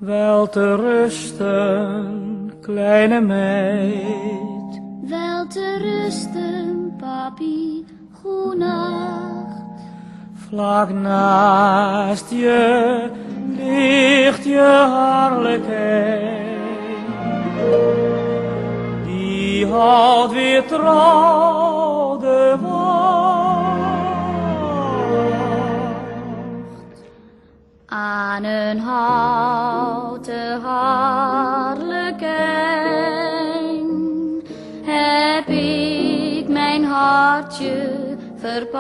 Wel te rusten, kleine meid. Wel te rusten, papi, goenacht. Vlak naast je ligt je harlekijn. Die houdt weer trouw de wacht. Aan een houten harlekijn heb ik mijn hartje verpand.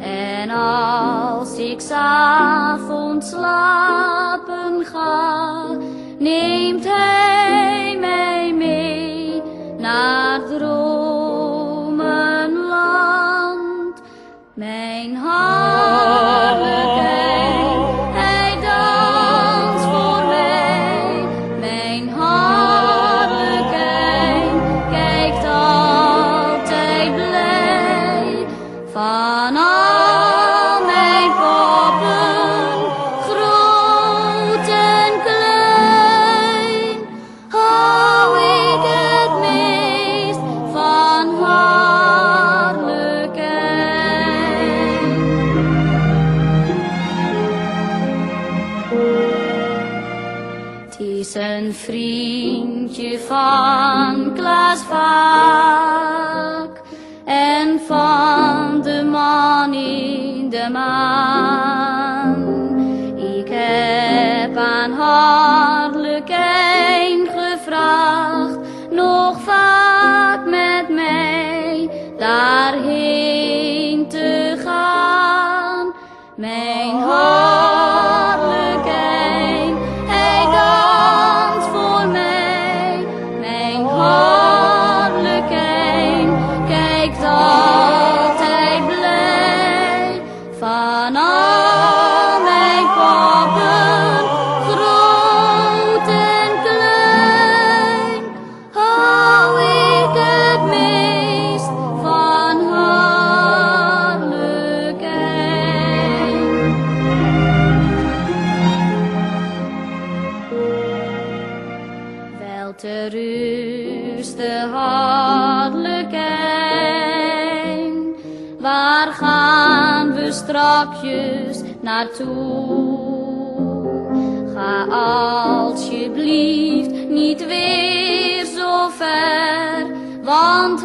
En als ik 's avonds slapen ga, neemt hij mij mee naar dromenland. Mijn harlekijn, hij danst voor mij. Mijn harlekijn kijkt altijd blij. Van al mijn poppen, groot en klein, hou ik het meest van harlekijn. Het is een vriendje van Klaas Vaak en van de man in de maan. Ik heb aan harlekijn gevraagd nog vaak met mij daarheen te gaan. Mijn harlekijn, hij danst voor mij. Mijn harlekijn kijkt altijd blij. Van al mijn poppen, groot en klein, hou ik het meest van harlekijn. Wel te rusten, harlekijn, waar gaan we strakjes naartoe? Ga alsjeblieft niet weer zo ver, want